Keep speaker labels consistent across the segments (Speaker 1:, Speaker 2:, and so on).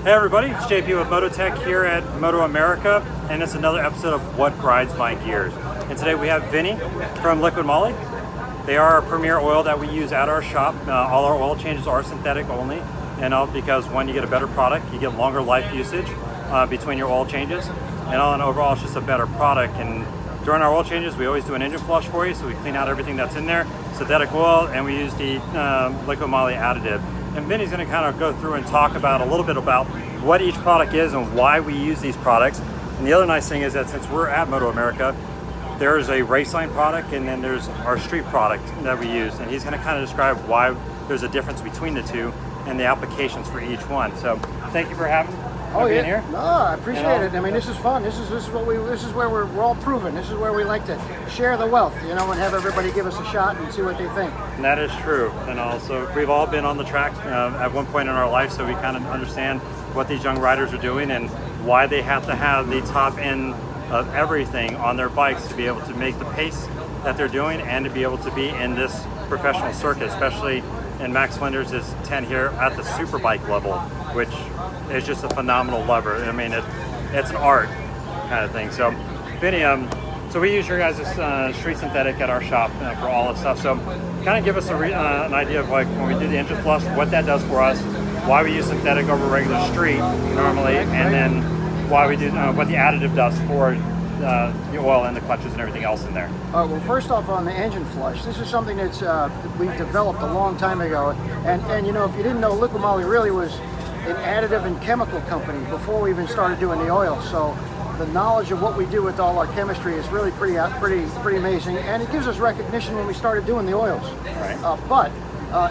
Speaker 1: Hey everybody, it's JP with Moto-Tech here at Moto-America, and it's another episode of What Grinds My Gears. And today we have Vinny from Liqui Moly. They are our premier oil that we use at our shop. All our oil changes are synthetic only, and all because one, you get a better product, you get longer life usage between your oil changes, and overall it's just a better product. And during our oil changes, we always do an engine flush for you, so we clean out everything that's in there, synthetic oil, and we use the Liqui Moly additive. And Vinny's going to kind of go through and talk about a little bit about what each product is and why we use these products. And the other nice thing is that since we're at Moto-America, there's a race line product and then there's our street product that we use. And he's going to kind of describe why there's a difference between the two and the applications for each one. So thank you for being here.
Speaker 2: No, I appreciate it. I mean, this is fun. This is where we're all proven. This is where we like to share the wealth, you know, and have everybody give us a shot and see what they think.
Speaker 1: And that is true. And also, we've all been on the track at one point in our life, so we kind of understand what these young riders are doing and why they have to have the top end of everything on their bikes to be able to make the pace that they're doing and to be able to be in this professional circuit, especially in Max Flinders' 10 here at the superbike level, which is just a phenomenal lever. I mean, it's an art kind of thing. So, Vinny, so we use your guys' street synthetic at our shop for all this stuff. So, kind of give us an idea of like when we do the engine flush, what that does for us, why we use synthetic over regular street normally, and then why we do what the additive does for the oil and the clutches and everything else in there.
Speaker 2: Well, first off, on the engine flush, this is something that's we developed a long time ago. And you know, if you didn't know, Liqui Moly really was an additive and chemical company before we even started doing the oil. So the knowledge of what we do with all our chemistry is really pretty amazing, and it gives us recognition when we started doing the oils.
Speaker 1: Right.
Speaker 2: But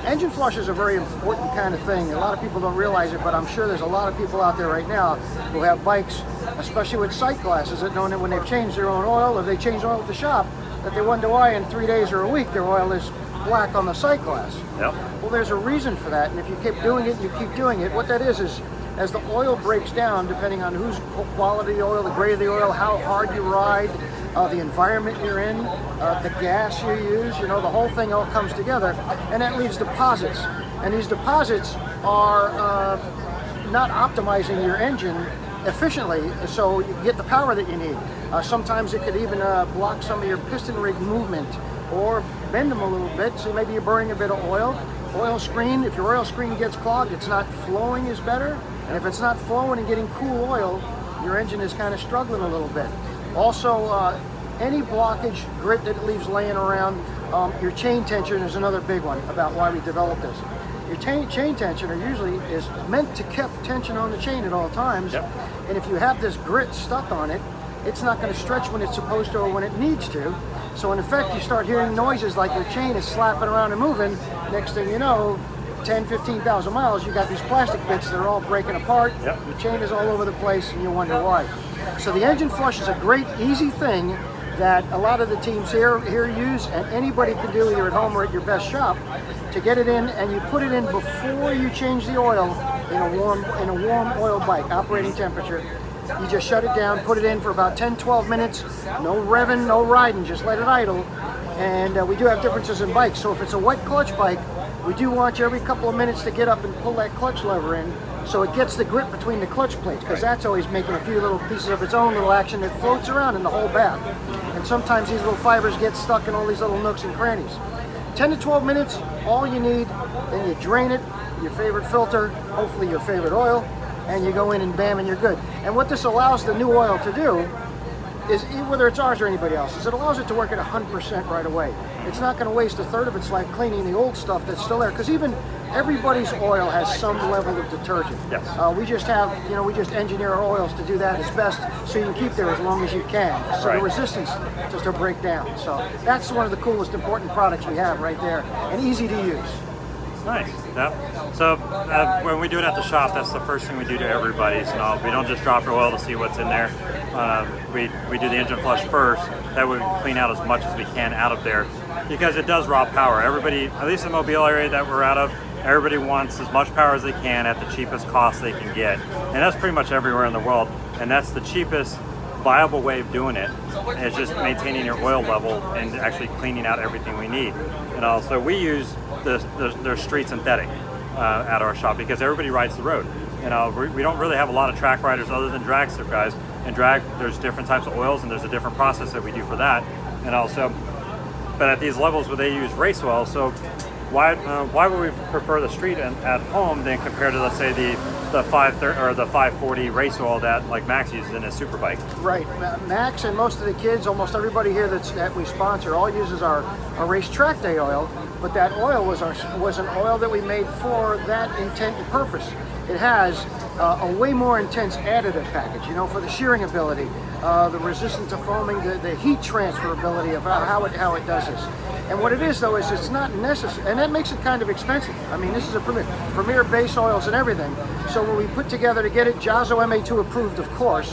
Speaker 2: engine flush is a very important kind of thing. A lot of people don't realize it, but I'm sure there's a lot of people out there right now who have bikes, especially with sight glasses, that know that when they've changed their own oil, or they change oil at the shop, that they wonder why in 3 days or a week their oil is black on the sight glass.
Speaker 1: Yep.
Speaker 2: Well, there's a reason for that, and if you keep doing it, you keep doing it, what that is as the oil breaks down, depending on whose quality of the oil, the grade of the oil, how hard you ride, the environment you're in, the gas you use, you know, the whole thing all comes together, and that leaves deposits. And these deposits are not optimizing your engine efficiently, so you get the power that you need. Sometimes it could even block some of your piston rig movement or bend them a little bit, so maybe you're burning a bit of oil. Oil screen, if your oil screen gets clogged, it's not flowing is better, and if it's not flowing and getting cool oil, your engine is kind of struggling a little bit. Also, any blockage, grit that it leaves laying around, your chain tension is another big one about why we developed this. Your chain tensioner usually is meant to keep tension on the chain at all times.
Speaker 1: Yep.
Speaker 2: And if you have this grit stuck on it, it's not going to stretch when it's supposed to or when it needs to. So in effect, you start hearing noises like your chain is slapping around and moving. Next thing you know, 10, 15,000 miles, you got these plastic bits that are all breaking apart.
Speaker 1: Yep.
Speaker 2: Your chain is all over the place and you wonder why. So the engine flush is a great, easy thing that a lot of the teams here use, and anybody can do either at home or at your best shop, to get it in, and you put it in before you change the oil in a warm oil bike, operating temperature. You just shut it down, put it in for about 10-12 minutes, no revving, no riding, just let it idle. And we do have differences in bikes, so if it's a wet clutch bike, we do want you every couple of minutes to get up and pull that clutch lever in so it gets the grip between the clutch plates, because that's always making a few little pieces of its own little action that floats around in the whole bath. And sometimes these little fibers get stuck in all these little nooks and crannies. 10 to 12 minutes, all you need, then you drain it, your favorite filter, hopefully your favorite oil, and you go in and bam, and you're good. And what this allows the new oil to do is, whether it's ours or anybody else's, it allows it to work at 100% right away. It's not going to waste a third of its life cleaning the old stuff that's still there, because even everybody's oil has some level of detergent.
Speaker 1: Yes.
Speaker 2: We just have, you know, we just engineer our oils to do that as best, so you can keep there as long as you can. So
Speaker 1: right.
Speaker 2: The resistance just to break down. So that's one of the coolest, important products we have right there, and easy to use.
Speaker 1: Nice. Yep. So when we do it at the shop, that's the first thing we do to everybody. So we don't just drop your oil to see what's in there. We do the engine flush first. That way we can clean out as much as we can out of there, because it does raw power. Everybody, at least in the Mobile area that we're out of, everybody wants as much power as they can at the cheapest cost they can get. And that's pretty much everywhere in the world. And that's the cheapest viable way of doing it. It's just maintaining your oil level and actually cleaning out everything we need. And also we use their street synthetic. at our shop because everybody rides the road. We don't really have a lot of track riders other than dragster guys. And drag, there's different types of oils and there's a different process that we do for that. And also, but at these levels where they use race oil, so why would we prefer the street at home than compared to, let's say, the 530 or the 540 race oil that like Max uses in his super bike?
Speaker 2: Right, Max and most of the kids, almost everybody here that we sponsor, all uses our race track day oil. But that oil was an oil that we made for that intent and purpose. It has a way more intense additive package, for the shearing ability, the resistance to foaming, the heat transfer ability of how it does this. And what it is, though, is it's not necessary, and that makes it kind of expensive. I mean, this is a premier base oils and everything. So when we put together to get it Jazo MA2 approved, of course,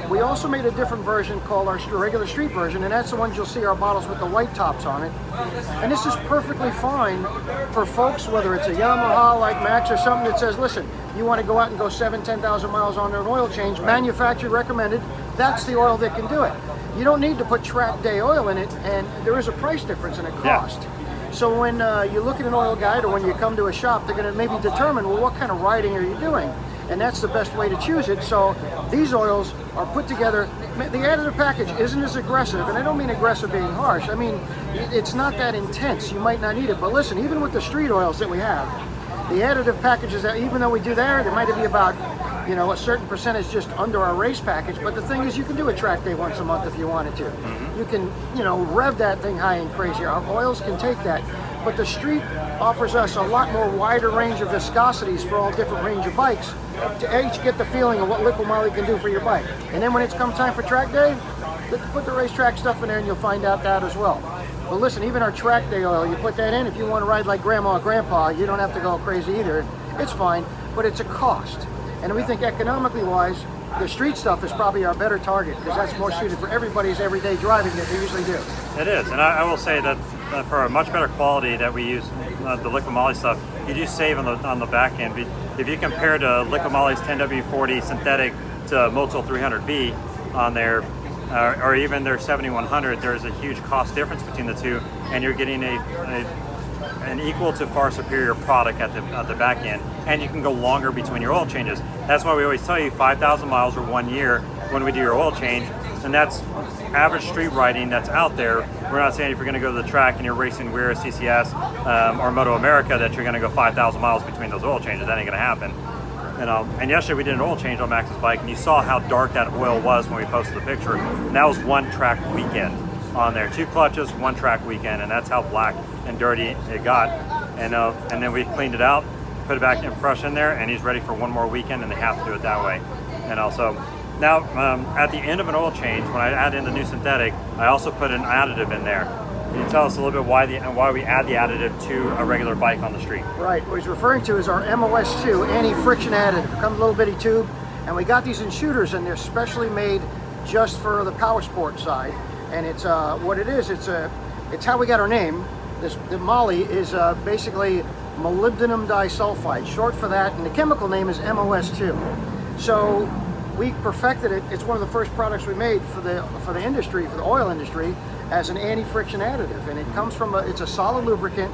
Speaker 2: we also made a different version called our regular street version, and that's the ones you'll see our bottles with the white tops on it. And this is perfectly fine for folks, whether it's a Yamaha like Max or something that says, listen, you want to go out and go 10,000 miles on an oil change, manufacturer recommended, that's the oil that can do it. You don't need to put track day oil in it, and there is a price difference in a cost. Yeah. So when you look at an oil guide or when you come to a shop, they're going to maybe determine, well, what kind of riding are you doing? And that's the best way to choose it. So these oils are put together. The additive package isn't as aggressive, and I don't mean aggressive being harsh. I mean, it's not that intense. You might not need it. But listen, even with the street oils that we have, the additive packages, that even though we do there might be about a certain percentage just under our race package, but the thing is you can do a track day once a month if you wanted to. Mm-hmm. You can, rev that thing high and crazy. Our oils can take that, but the street offers us a lot more wider range of viscosities for all different range of bikes to each get the feeling of what Liqui Moly can do for your bike. And then when it's come time for track day, put the racetrack stuff in there and you'll find out that as well. But listen, even our track day oil, you put that in, if you want to ride like grandma or grandpa, you don't have to go crazy either. It's fine, but it's a cost. And we think economically wise, the street stuff is probably our better target because that's more suited for everybody's everyday driving that they usually do.
Speaker 1: It is, and I will say that for a much better quality that we use the Liqui Moly stuff, you do save on the back end. If you compare to Liqui Moly's 10W40 synthetic to Moto 300V on there, or even their 7100, there's a huge cost difference between the two, and you're getting an equal to far superior product at the back end, and you can go longer between your oil changes. That's why we always tell you 5,000 miles or 1 year when we do your oil change, and that's average street riding that's out there. We're not saying if you're going to go to the track and you're racing Weir, CCS, or Moto-America that you're going to go 5,000 miles between those oil changes. That ain't going to happen. And yesterday we did an oil change on Max's bike, and you saw how dark that oil was when we posted the picture. And that was one track weekend on there. 2 clutches, 1 track weekend, and that's how black and dirty it got. And then we cleaned it out, put it back in fresh in there, and he's ready for 1 more weekend, and they have to do it that way. And also, now at the end of an oil change, when I add in the new synthetic, I also put an additive in there. Can you tell us a little bit why we add the additive to a regular bike on the street?
Speaker 2: Right, what he's referring to is our MOS2 anti-friction additive. It comes in a little bitty tube, and we got these in shooters, and they're specially made just for the power sport side. And it's what it is. It's how we got our name. The Moly is basically molybdenum disulfide, short for that, and the chemical name is MOS2. So we perfected it. It's one of the first products we made for the industry, for the oil industry, as an anti-friction additive, and it comes from it's a solid lubricant,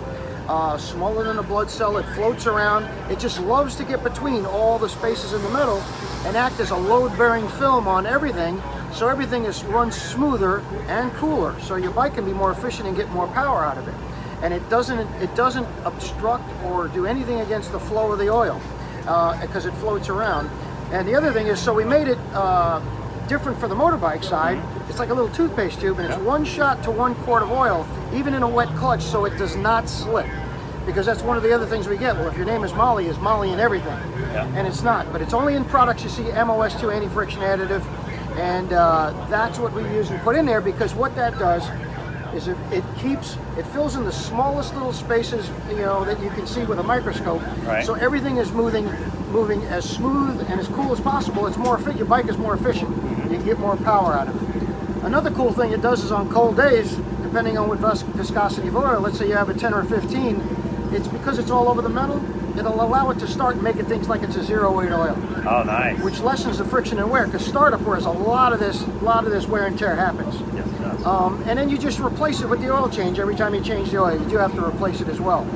Speaker 2: smaller than a blood cell. It floats around. It just loves to get between all the spaces in the middle and act as a load-bearing film on everything, so everything runs smoother and cooler, so your bike can be more efficient and get more power out of it. And it doesn't obstruct or do anything against the flow of the oil because it floats around. And the other thing is, so we made it different for the motorbike side. It's like a little toothpaste tube, and it's 1 shot to 1 quart of oil, even in a wet clutch, so it does not slip. Because that's one of the other things we get. Well, if your name is Moly in everything? Yeah. And it's not. But it's only in products you see MOS2 anti-friction additive, and that's what we use and put in there, because what that does is it fills in the smallest little spaces, that you can see with a microscope. Right. So everything is moving as smooth and as cool as possible. It's more efficient. Your bike is more efficient. You can get more power out of it. Another cool thing it does is on cold days, depending on what viscosity of oil, let's say you have a 10 or 15, it's because it's all over the metal, it'll allow it to start making things like it's a 0-weight oil.
Speaker 1: Oh, nice.
Speaker 2: Which lessens the friction and wear, because startup wears a lot of this wear and tear happens.
Speaker 1: Yes, it does.
Speaker 2: And then you just replace it with the oil change every time you change the oil. You do have to replace it as well.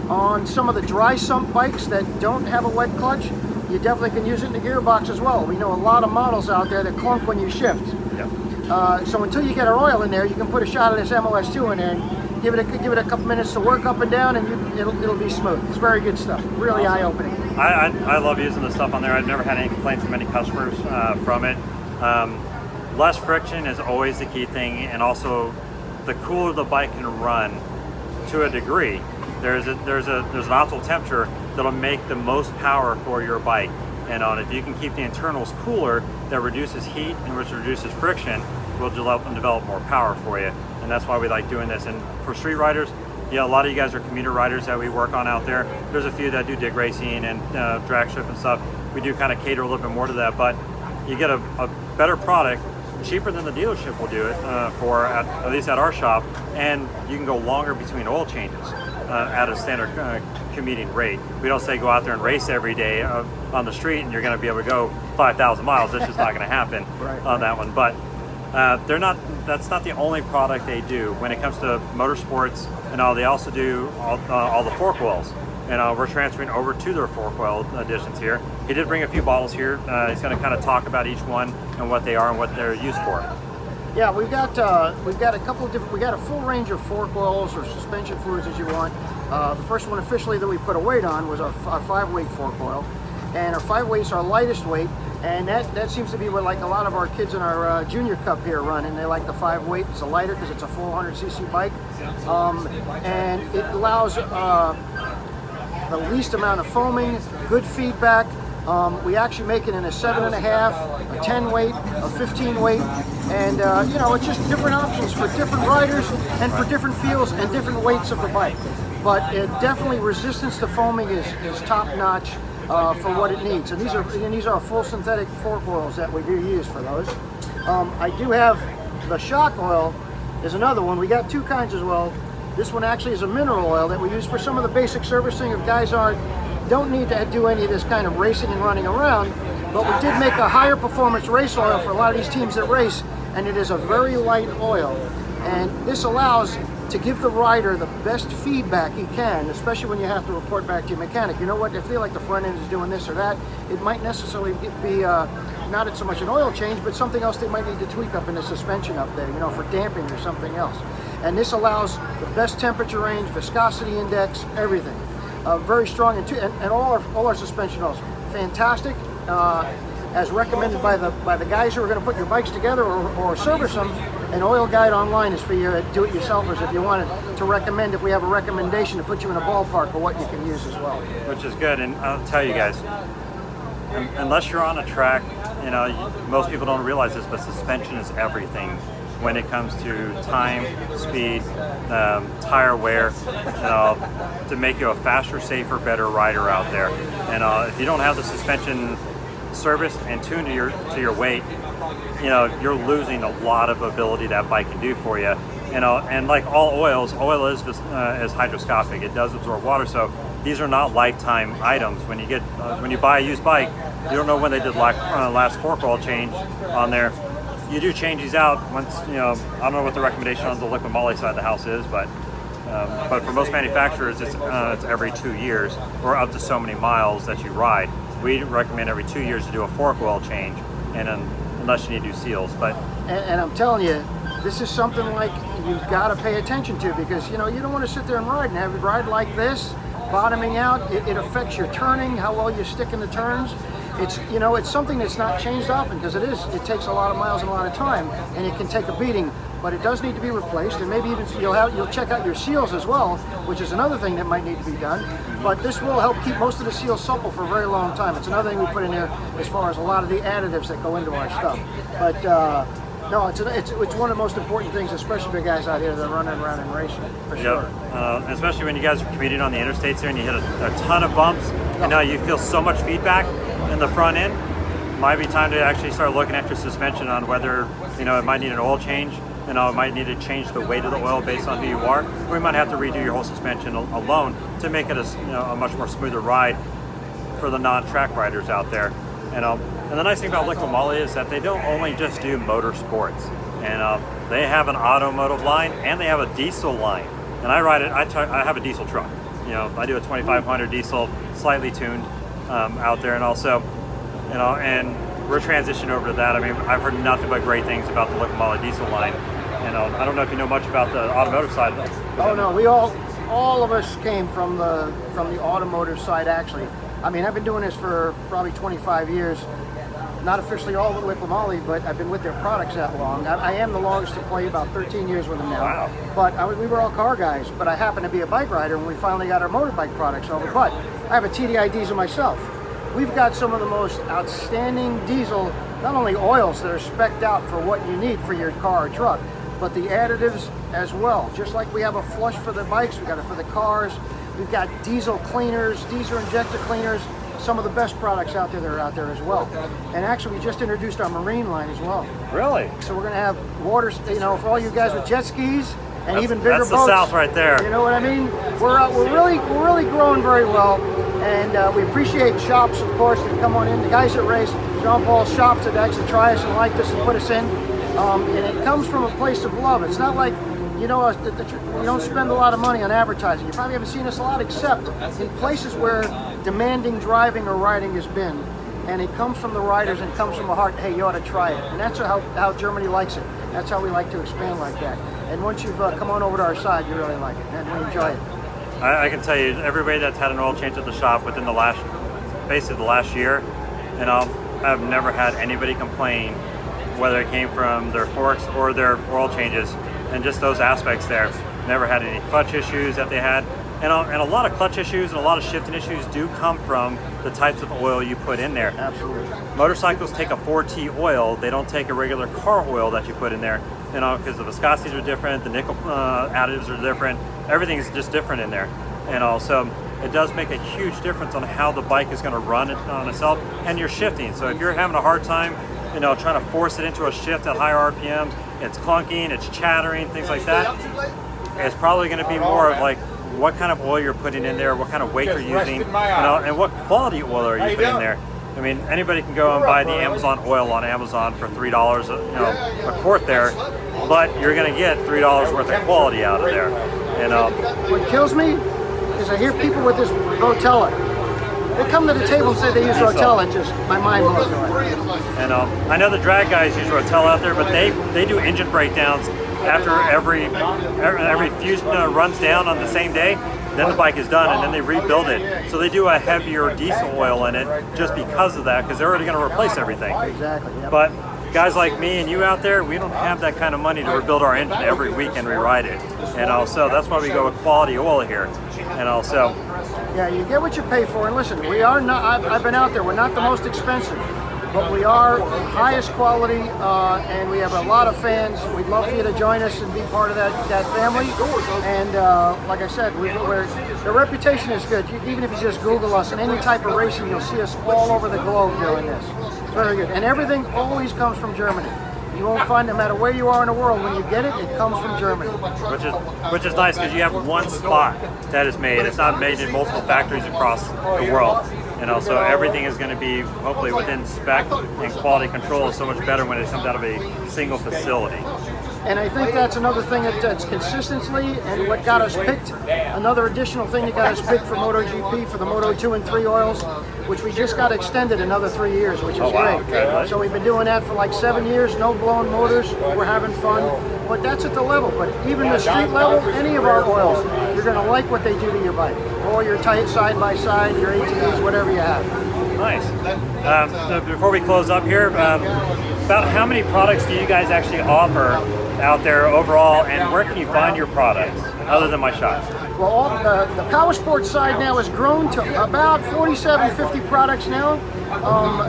Speaker 2: On some of the dry sump bikes that don't have a wet clutch, you definitely can use it in the gearbox as well. We know a lot of models out there that clunk when you shift.
Speaker 1: Yep.
Speaker 2: So until you get our oil in there, you can put a shot of this MOS2 in there and give it a couple minutes to work up and down, and it'll be smooth. It's very good stuff. Really eye-opening.
Speaker 1: I love using the stuff on there. I've never had any complaints from any customers from it. Less friction is always the key thing, and also the cooler the bike can run to a degree. There's an optimal temperature that'll make the most power for your bike. And if you can keep the internals cooler, that reduces heat and which reduces friction, will develop more power for you. And that's why we like doing this. And for street riders, yeah, a lot of you guys are commuter riders that we work on out there. There's a few that do dig racing and drag strip and stuff. We do kind of cater a little bit more to that, but you get a better product, cheaper than the dealership will do it at least at our shop, and you can go longer between oil changes at a standard commuting rate. We don't say go out there and race every day on the street and you're going to be able to go 5,000 miles. That's just not going to happen on that one. But that's not the only product they do. When it comes to motorsports and all, they also do all the fork oils. And we're transferring over to their fork oil additions here. He did bring a few bottles here. He's going to kind of talk about each one and what they are and what they're used for.
Speaker 2: Yeah, we've got a couple of different. We got a full range of fork oils or suspension fluids as you want. The first one officially that we put a weight on was our 5-weight fork oil, and our 5 weights are our lightest weight, and that seems to be what like a lot of our kids in our junior cup here run, and they like the 5 weight. It's a lighter because it's a 400cc bike, and it allows the least amount of foaming, good feedback. We actually make it in a 7.5, a 10 weight, a 15 weight, and it's just different options for different riders and for different feels and different weights of the bike. But definitely resistance to foaming is top notch for what it needs. And these are full synthetic fork oils that we do use for those. I do have the shock oil is another one. We got 2 kinds as well. This one actually is a mineral oil that we use for some of the basic servicing if guys don't need to do any of this kind of racing and running around, but we did make a higher performance race oil for a lot of these teams that race, and it is a very light oil, and this allows to give the rider the best feedback he can, especially when you have to report back to your mechanic. You know what, I feel like the front end is doing this or that. It might necessarily be not so much an oil change, but something else they might need to tweak up in the suspension up there, for damping or something else. And this allows the best temperature range, viscosity index, everything. Very strong, and all our suspension oils, fantastic, as recommended by the guys who are going to put your bikes together or service them. An oil guide online is for your do-it-yourselfers if you wanted to recommend, if we have a recommendation to put you in a ballpark of what you can use as well.
Speaker 1: Which is good, and I'll tell you guys, unless you're on a track, most people don't realize this, but suspension is everything when it comes to time, speed, tire wear, to make you a faster, safer, better rider out there. And if you don't have the suspension serviced and tuned to your weight, you're losing a lot of ability that bike can do for you. And like all oils, oil is hydroscopic. It does absorb water, so these are not lifetime items. When you buy a used bike, you don't know when they did last fork oil change on there. You do change these out once, I don't know what the recommendation on the Liqui Moly side of the house is, but for most manufacturers, it's every 2 years or up to so many miles that you ride. We recommend every 2 years to do a fork oil change, and unless you need to do seals. And
Speaker 2: I'm telling you, this is something like you've got to pay attention to, because you don't want to sit there and ride and have it ride like this, bottoming out. It affects your turning, how well you stick in the turns. It's something that's not changed often, because it takes a lot of miles and a lot of time, and it can take a beating, but it does need to be replaced. And maybe even you'll check out your seals as well, which is another thing that might need to be done. But this will help keep most of the seals supple for a very long time. It's another thing we put in there as far as a lot of the additives that go into our stuff. But no, it's one of the most important things, especially for guys out here that are running around and racing, for sure.
Speaker 1: Especially when you guys are commuting on the interstates here and you hit a ton of bumps, and you feel so much feedback in the front end. Might be time to actually start looking at your suspension on whether it might need an oil change. It might need to change the weight of the oil based on who you are. Or we might have to redo your whole suspension alone to make it a much more smoother ride for the non-track riders out there. And the nice thing about Liqui Moly is that they don't only just do motorsports, and they have an automotive line and they have a diesel line. And I ride it. I have a diesel truck, I do a 2500 diesel, slightly tuned out there, and also, and we're transitioning over to that. I mean, I've heard nothing but great things about the Liqui Moly diesel line. I don't know if you know much about the automotive side.
Speaker 2: Oh no, we all of us came from the automotive side actually. I mean, I've been doing this for probably 25 years. Not officially all with Liqui Moly, but I've been with their products that long. I am the longest employee, about 13 years with them now.
Speaker 1: Wow.
Speaker 2: But we were all car guys, but I happen to be a bike rider when we finally got our motorbike products over. But I have a TDI diesel myself. We've got some of the most outstanding diesel, not only oils that are spec'd out for what you need for your car or truck, but the additives as well. Just like we have a flush for the bikes, we got it for the cars. We've got diesel cleaners, diesel injector cleaners, some of the best products out there that are out there as well. And actually, we just introduced our marine line as well.
Speaker 1: Really?
Speaker 2: So we're going to have water, for all you guys with jet skis and even bigger boats.
Speaker 1: That's the South right there.
Speaker 2: You know what I mean? We're really growing very well, and we appreciate shops, of course, that come on in. The guys that race John Paul's shops that actually try us and like us and put us in, and it comes from a place of love. It's not like we don't spend a lot of money on advertising. You probably haven't seen us a lot, except in places where demanding driving or riding has been. And it comes from the riders and it comes from the heart. Hey, you ought to try it. And that's how Germany likes it. That's how we like to expand like that. And once you've come on over to our side, you really like it, and we enjoy it.
Speaker 1: I can tell you, everybody that's had an oil change at the shop within basically the last year, I've never had anybody complain, whether it came from their forks or their oil changes, and just those aspects there. Never had any clutch issues that they had. And a lot of clutch issues and a lot of shifting issues do come from the types of oil you put in there.
Speaker 2: Absolutely.
Speaker 1: Motorcycles take a 4T oil. They don't take a regular car oil that you put in there, because the viscosities are different, the nickel additives are different, everything's just different in there. So it does make a huge difference on how the bike is going to run on itself and your shifting. So if you're having a hard time, trying to force it into a shift at higher RPMs, it's clunking, it's chattering, things like that, it's probably going to be more of like what kind of oil you're putting in there, what kind of weight you're using, and what quality oil are you putting in there. I mean, anybody can go and buy the Amazon oil on Amazon for $3 a quart there, but you're going to get $3 worth of quality out of there.
Speaker 2: What kills me is I hear people with this Rotella. They come to the table and say they use Rotella, just my mind blows away.
Speaker 1: I know the drag guys use Rotella out there, but they do engine breakdowns after every fusion runs down on the same day. Then the bike is done, and then they rebuild it. So they do a heavier diesel oil in it just because of that, because they're already going to replace everything.
Speaker 2: Exactly. Yep.
Speaker 1: But guys like me and you out there, we don't have that kind of money to rebuild our engine every week and rewrite it. So that's why we go with quality oil here.
Speaker 2: Yeah, you get what you pay for. And listen, we are not. I've been out there. We're not the most expensive, but we are highest quality, and we have a lot of fans. We'd love for you to join us and be part of that family. And like I said, the reputation is good. Even if you just Google us in any type of racing, you'll see us all over the globe doing this. It's very good. And everything always comes from Germany. You won't find, no matter where you are in the world, when you get it, it comes from Germany.
Speaker 1: Which is nice, because you have one spot that is made. It's not made in multiple factories across the world. So everything is going to be hopefully within spec, and quality control is so much better when it comes out of a single facility.
Speaker 2: And I think that's another thing that's consistency, and what got us picked. Another additional thing that got us picked for MotoGP for the Moto 2 and 3 oils, which we just got extended another 3 years, which is great.
Speaker 1: Okay.
Speaker 2: So we've been doing that for like 7 years, no blown motors, we're having fun. But that's at the level, but even the street level, any of our oils, you're gonna like what they do to your bike. Or your tight side-by-side, your ATVs, whatever you have.
Speaker 1: Nice. So before we close up here, about how many products do you guys actually offer out there overall, and where can you find your products other than my shop?
Speaker 2: Well, the power sports side now has grown to about 47, 50 products now.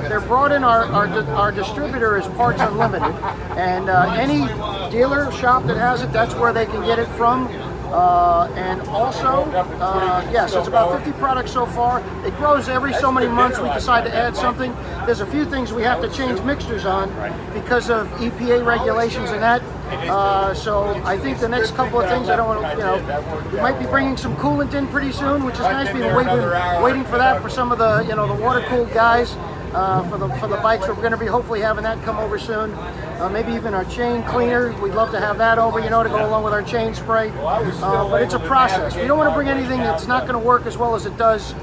Speaker 2: They're brought in, our distributor is Parts Unlimited, and any dealer shop that has it, that's where they can get it from. And also, so it's about 50 products so far. It grows every so many months. We decide to add something. There's a few things we have to change mixtures on because of EPA regulations and that. So I think the next couple of things, I don't want to, we might be bringing some coolant in pretty soon, which is nice. We've been waiting for that for some of the, the water-cooled guys. for the bikes. We're going to be hopefully having that come over soon. Maybe even our chain cleaner. We'd love to have that over, to go along with our chain spray. But it's a process. We don't want to bring anything that's not going to work as well as it does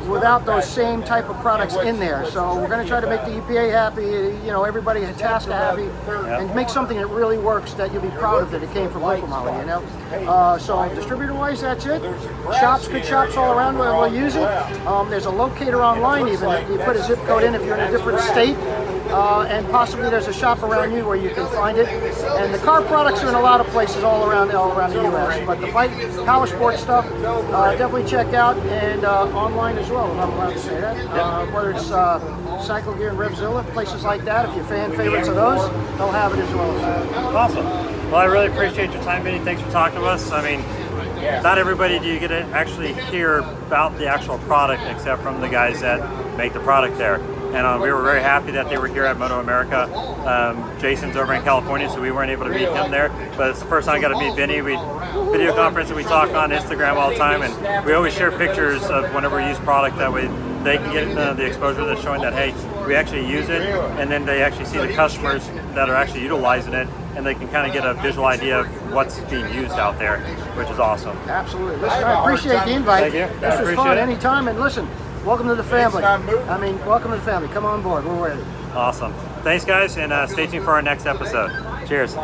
Speaker 2: without those same type of products in there. So we're going to try to make the EPA happy, everybody at Tasca happy, and make something that really works that you'll be proud of that it came from Liqui Moly, So distributor-wise, that's it. Good shops all around will use it. There's a locator online even that you put a zip code in if you're in a different state. And possibly there's a shop around you where you can find it. And the car products are in a lot of places all around the U.S. But the bike, power sports stuff, definitely check out, and online as well, if I'm allowed to say that. Whether it's Cycle Gear and Revzilla, places like that, if you're fan favorites of those, they'll have it as well.
Speaker 1: Awesome. Well, I really appreciate your time, Vinny. Thanks for talking to us. I mean, not everybody do you get to actually hear about the actual product except from the guys that make the product there. And we were very happy that they were here at Moto-America. Jason's over in California, so we weren't able to meet him there. But it's the first time I got to meet Vinny. We video conference and we talk on Instagram all the time, and we always share pictures of whenever we use product. That way they can get the exposure that's showing that, hey, we actually use it, and then they actually see the customers that are actually utilizing it, and they can kind of get a visual idea of what's being used out there, which is awesome.
Speaker 2: Absolutely. Listen, I appreciate the invite.
Speaker 1: Thank you.
Speaker 2: This was fun anytime, and listen, welcome to the family. Welcome to the family. Come on board. We're ready.
Speaker 1: Awesome. Thanks, guys, and stay tuned for our next episode. Cheers.